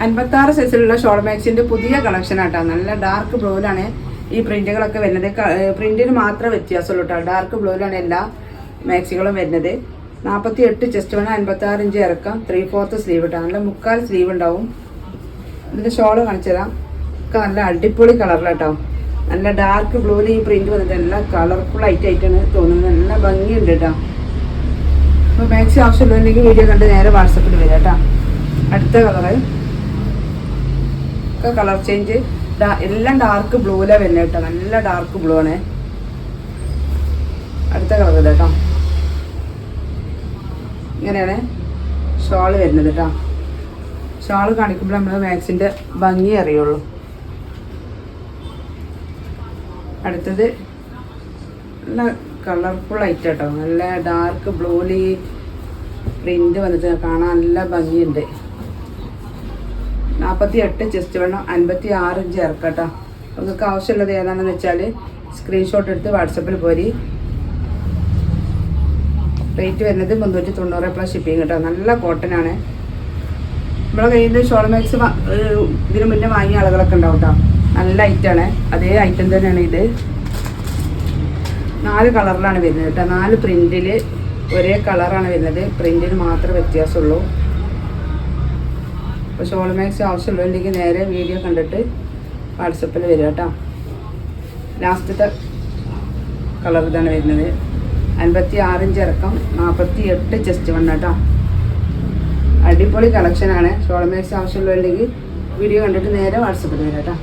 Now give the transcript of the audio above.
56 സൈസിലുള്ള ഷോൾ മാക്സിൻ്റെ പുതിയ കളക്ഷൻ ആട്ടോ. നല്ല ഡാർക്ക് ബ്ലൂവിലാണ് ഈ പ്രിന്റുകളൊക്കെ വരുന്നത്. പ്രിന്റിന് മാത്രമേ വ്യത്യാസമുള്ളൂ കേട്ടോ. ഡാർക്ക് ബ്ലൂവിലാണ് എല്ലാ മാക്സികളും വരുന്നത്. 48 ചെസ്റ്റ് വേണം, 56 ഇഞ്ച് ഇറക്കാം, 3/4 സ്ലീവ് ഇട്ടാൽ നല്ല മുക്കാൽ സ്ലീവ് ഉണ്ടാവും. ഇതിൻ്റെ ഷോള് കാണിച്ചു തരാം. ഒക്കെ നല്ല അടിപൊളി കളറിലാട്ടോ. നല്ല ഡാർക്ക് ബ്ലൂവിൽ ഈ പ്രിന്റ് വന്നിട്ട് നല്ല കളർഫുൾ ആയിട്ടാണ് തോന്നുന്നത്. നല്ല ഭംഗിയുണ്ട് കേട്ടോ. അപ്പോൾ മാക്സി ആവശ്യമുള്ളവരുണ്ടെങ്കിൽ വീഡിയോ കണ്ട് നേരെ വാട്സപ്പിൽ വരാം കേട്ടോ. അടുത്ത കളറ് ഒക്കെ കളർ ചേഞ്ച് എല്ലാം ഡാർക്ക് ബ്ലൂവിലാണ് വരുന്നത് കേട്ടോ. നല്ല ഡാർക്ക് ബ്ലൂ ആണ്. അടുത്ത കളർ കേട്ടോ. ഇങ്ങനെയാണ് ഷോള് വരുന്നത് കേട്ടോ. ഷോള് കാണിക്കുമ്പോൾ നമ്മൾ മാക്സിൻ്റെ ഭംഗി അറിയുള്ളൂ. അടുത്തത് നല്ല കളർഫുൾ ആയിട്ട് കേട്ടോ. നല്ല ഡാർക്ക് ബ്ലൂവിൽ പ്രിന്റ് വന്നിട്ട് കാണാൻ നല്ല ഭംഗിയുണ്ട്. 48 ചെസ്റ്റ് വേണം, 56 ഇഞ്ച് ഇറക്കാം കേട്ടോ. നിങ്ങൾക്ക് ആവശ്യമുള്ളത് ഏതാണെന്ന് വെച്ചാൽ സ്ക്രീൻഷോട്ട് എടുത്ത് വാട്സപ്പിൽ പോരി. റേറ്റ് വരുന്നത് 390 പ്ലസ് ഷിപ്പിംഗ് കേട്ടോ. നല്ല കോട്ടനാണ്. നമ്മളെ കയ്യിൽ നിന്ന് ഷോൾ മാക്സ് ഇതിന് മുന്നേ വാങ്ങിയ ആളുകളൊക്കെ ഉണ്ടാവും കേട്ടോ. നല്ല ഐറ്റമാണ്. അതേ ഐറ്റം തന്നെയാണ് ഇത്. 4 കളറിലാണ് വരുന്നത് കേട്ടോ. 4 പ്രിന്റിൽ ഒരേ കളറാണ് വരുന്നത്. പ്രിന്റിന് മാത്രമേ വ്യത്യാസമുള്ളൂ. അപ്പോൾ ഷോൾ മാക്സ് ആവശ്യമുള്ളവരുണ്ടെങ്കിൽ നേരെ വീഡിയോ കണ്ടിട്ട് വാട്സപ്പിൽ വരിക കേട്ടോ. ലാസ്റ്റത്തെ കളർ ഇതാണ് വരുന്നത്. 56 ഇഞ്ച് ഇറക്കം, 48 ചെസ്റ്റ് വണ്ണം കേട്ടോ. അടിപൊളി കളക്ഷനാണ്. ഷോൾ മാക്സ് ആവശ്യമുള്ളവരുണ്ടെങ്കിൽ വീഡിയോ കണ്ടിട്ട് നേരെ വാട്സപ്പിൽ വരാം കേട്ടോ.